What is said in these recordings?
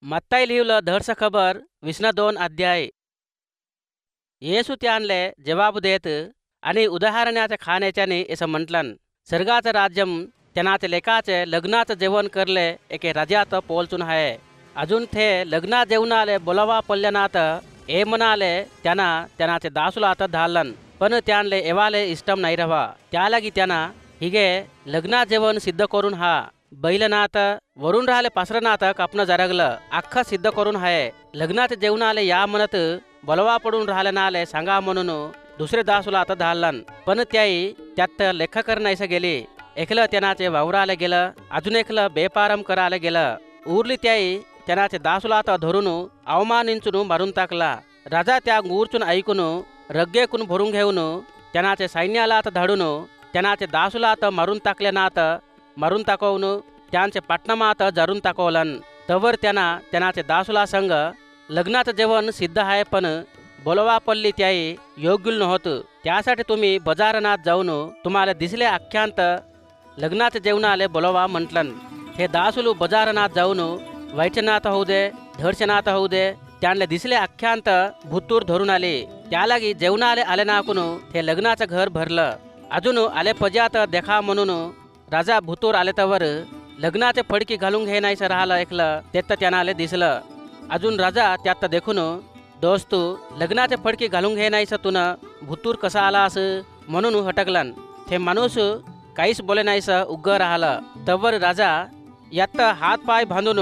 मत्ताई लिहिलं धडचं खबर 22 अध्याय. येसू त्यांले जवाब देत आणि उदाहरणाच्या खाण्याच्याने असं म्हटलं, स्वर्गाचं राज्यम त्यानाचे लेकाचे लग्नाचं जेवण करले एके राजात पोलचून आहे. अजून ते लग्ना जेवणाले बोलावा पडल्यानात ए म्हणाले त्यानाचे दासुलात धालन, पण त्यांले एवाले इष्टम नाही रवा. त्यालागी त्यांना हिगे लग्ना जेवण सिद्ध करून हा बैलनाथ वरून राहिले पासरनाथ कापणं जरगलं अख्खा सिद्ध करून आहे. लग्नात जेवणाले या म्हणत बोलवा पडून राहिल्यानाले सांगा म्हणून दुसरे दासूला आता धालन, पण त्यात लेखा करण्यास गेली. एकलं त्यानाचे वावराले गेलं, अजून एकलं बेपारम करायला गेलं. उरली त्यानाचे दासूला आता धरून अवमानिंचून मारून टाकला. राजा त्या गूरचून ऐकून रग्गेकून भरून घेऊन त्यानाचे सैन्याला आता धाडून त्यानाचे दासूला आता मारून टाकवून त्यांचे पटनामात जरून टाकवलन. तवर त्यानाचे दासूला संग लग्नाचं जेवण सिद्ध आहे, पण बोलवा पडली त्याई योग्य नव्हतं. त्यासाठी तुम्ही बाजारनात जाऊन तुम्हाला दिसले अख्यांत लग्नाचं जेवणाले बोलवा म्हटलं. हे दासूలు बाजारनात जाऊन वैचनात होऊ दे धडचनात होऊ दे त्यांना दिसले अख्यांत भुतूर धरून आले. त्यालागी जेवणाले आले नाकून हे लग्नाचं घर भरलं. अजून आले पजात देखा म्हणून राजा भुतूर आले तवर लग्नाचे फडकी घालून घेण्याचं राहिलं ऐकलं तेत त्यानाले दिसलं. अजून राजा त्यात देखून दोस्तू लग्नाचे फडकी घालून घेण्याचं तुन भुतूर कसा आला असं म्हणून हटकलन. ते माणूस काहीच बोले नाहीसं उग्ग राहिलं. तवर राजा यात हात पाय बांधून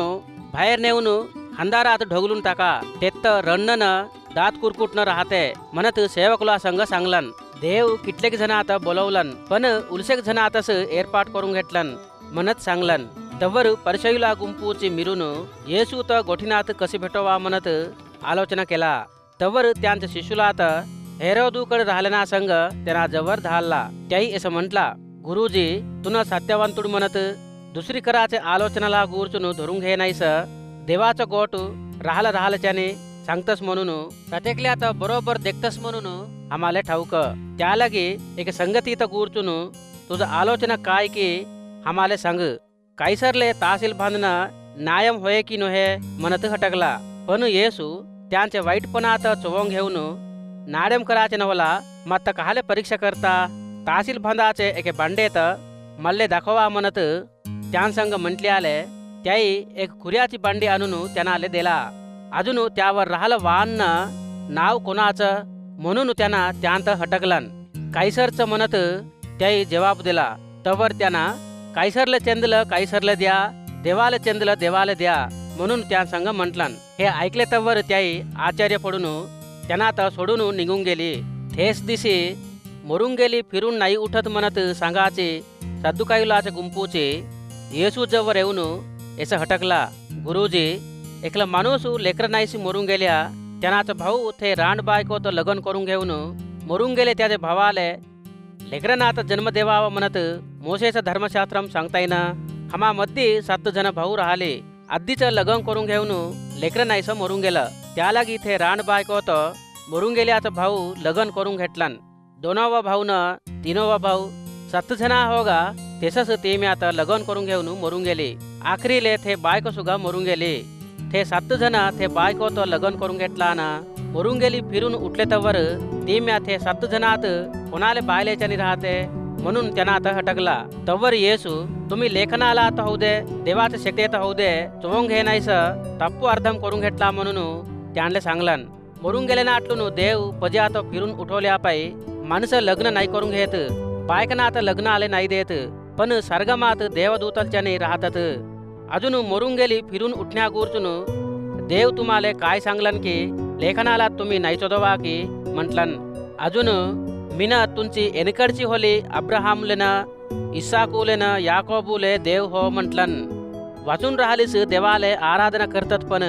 बाहेर नेऊन अंधारात ढोगलून टाका, तेत रण्णन दात कुरकुटणं राहते म्हणत सेवकुला संग सांगलन. देव किटलेक जणात बोलवलन, पण उलसेक जणातच एर्पाट करून घेतलन म्हणत सांगलन. तवर परशयुला गुंपूची मिरून येसू तर गोठीनात कशी भेटवा म्हणत आलोचना केला. तवर त्यांच्या शिशुलात हेरोदूकडे राहिल्याना संग त्यांना जवळ धाडला. त्याही असं म्हटला, गुरुजी तुन सत्यवंतुड म्हणत दुसरी कराचे आलोचनाला गुरचून धरून घे नाहीस. देवाचं गोट राहलच्याने सांगतस म्हणून प्रत्येकल्यात बरोबर देखतस म्हणून आम्हाला ठाऊक. त्यालागी एक संगतीत गुरचून तुझं आलोचना काय की आम्हाला सांग. कायसरले तासील बांधणं न्यायम होय की नव्हे म्हणत हटकला. पण येसू त्यांचे वाईटपणात चोवून घेऊन नाड्यम कराचे नवला मत काहले परीक्षा करता तासील बांधाचे एके बांडेत मल्ले दाखवा म्हणत त्यांसंग म्हटले आले. त्याई एक खुऱ्याची बांडी आणून त्यांना दिला. अजून त्यावर राहिलं वाहन नाव कोणाचं म्हणून त्यांत हटकलन. कायसरचं म्हणत त्याई जवाब दिला. तवर कायसरले चंदलं कायसरले द्या, देवाले चंदलं देवाले द्या म्हणून त्यांसंग म्हटलन. हे ऐकले तवर त्याई आश्चर्य पडून त्यांना सोडून निघून गेली. थेस दिशी मरून गेली फिरून नाही उठत म्हणत सांगाचे सद्दुकायुलाचे गुंपूचे येसू जवळ येऊन असं हटकला. गुरुजी एकला माणूस लेकर नाहीशी मरून गेल्या, त्यानाचा भाऊ ते रांड बायकोत लग्न करून घेऊन मरून गेले. त्याचे भावाले लेकरांना जन्म देवावा म्हणत मोसेचं धर्मशास्त्रम सांगता येईना. हमामध्ये 7 जण भाऊ राहिले. आधीच लग्न करून घेऊन लेकरं नाहीसं मरून गेलं. त्यालागी ते रांड बायकोत मरून गेल्याचं भाऊ लग्न करून घेतलन. 2वा भाऊ न 3वा भाऊ 7 जण होगा तेसच ते मी आता लग्न करून घेऊन मरून गेले. आखरीले ते बायको सुद्धा मरून गेले. ते 7 जण ते बायकोत लग्न करून घेतला ना मरून गेली फिरून उठले तवर ते मी ते 7 जणात कोणाले बायलेच्यानी राहते म्हणून त्यांना आता हटकला. तवर येसू तुम्ही लेखनाला आता होऊ दे देवाच्या शक्तीत होऊ दे चोवून घे नाहीसं तप्पू अर्धम करून घेतला म्हणून त्यांना सांगलन. मरून गेले ना आटलून देव पजात फिरून उठवल्या पायी माणसं लग्न नाही करून घेत, बायकना आता लग्न आले नाही देत, पण सर्गमात देवदूतलच्याने राहतात. अजून मरून गेली फिरून उठण्या गुरचून देव तुम्हाला काय सांगलन की लेखनाला तुम्ही नाही चोदवा की म्हटलन. अजून मीन तुमची एनकडची होली अब्राहामलेन इसाकूलेन याकोबूले देव हो म्हटलन. वाचून राहिलीस देवाले आराधना करतात, पण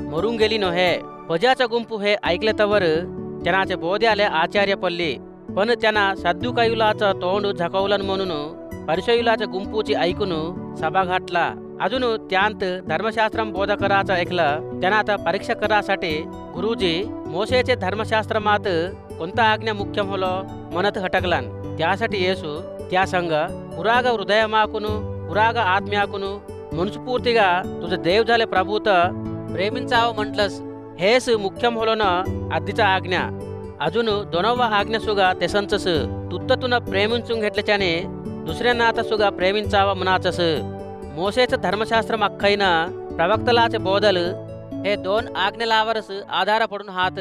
मरून गेली नव्हे. पजाचा गुंपू हे ऐकले तवर त्यांनाचे बोध्याले आचार्य पडली, पण त्यांना सद्दुकायुलाचं तोंड झाकवलन म्हणून परशयुलाच्या गुंपूची ऐकून सभा घातला. अजून त्यांत धर्मशास्त्रम बोध करायचं ऐकलं. त्यांना आता परीक्षा करासाठी गुरुजी मोसेचे धर्मशास्त्रमात कोणता आज्ञा मुख्य होलो म्हणत हटकलन. त्यासाठी येसू त्या संग पुराग हृदयमाकून पुराग आत्म्याकून मनस्फूर्तिगा तुझं देव झाले प्रभूत प्रेमिंचावं म्हटलंस हेच मुख्यम होलो ना आधीचा आज्ञा. अजून दोनवा आज्ञा सुगा तेसंचस तुत्ततुन प्रेमिंचून घेतल्याच्याने दुसऱ्यांना आता सुगा प्रेमिंचावं म्हणाचस. मोसेचं धर्मशास्त्रम अख्खैन प्रवक्तलाचे बोधल हे 2 आज्ञेलावरच आधार पडून हात.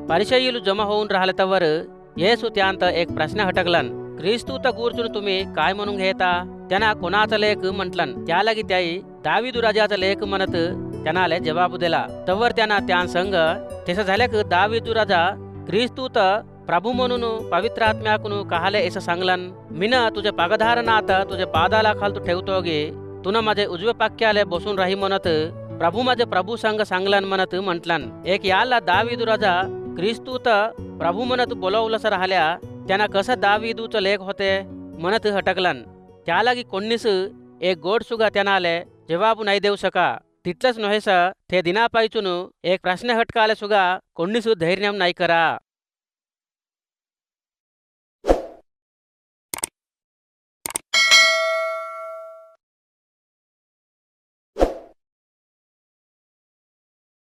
परिचयुలు जमा होऊन राहिले तवर येसू त्यांत एक प्रश्न हटकलन. क्रिस्तूत गूर्चून तुम्ही काय म्हणून घेता? त्यांना कोणाचा लेख म्हटलन. त्यालागी त्याई दावीदू राजाचा लेख म्हणत त्यानाले जवाब दिला. तवर त्यांना त्या संग तसं झाल्या की दावीदू राजा क्रिस्तूत प्रभू म्हणून पवित्र आत्म्याकून कहाले असं सांगलन. मिन तुझे पगधारनात तुझे पादाला खालतू ठेवतो गे तुन माझे उजवे पाक्याले बसून राही म्हणत प्रभू माझे प्रभू संग सांगलन म्हणत म्हटलन. एक याला दावीदू राजा क्रिस्तूत प्रभू म्हणत बोलवलंस राहिल्या त्यांना कसं दावीदूचं लेख होते म्हणत हटकलन. त्यालागी कोणीस एक गोड सुगा त्यानाले जवाब नाही देऊ शका. तिथलंच नव्हेस ते दिनापायचून एक प्रश्न हटकाले सुगा कोणीस धैर्य नाही करा.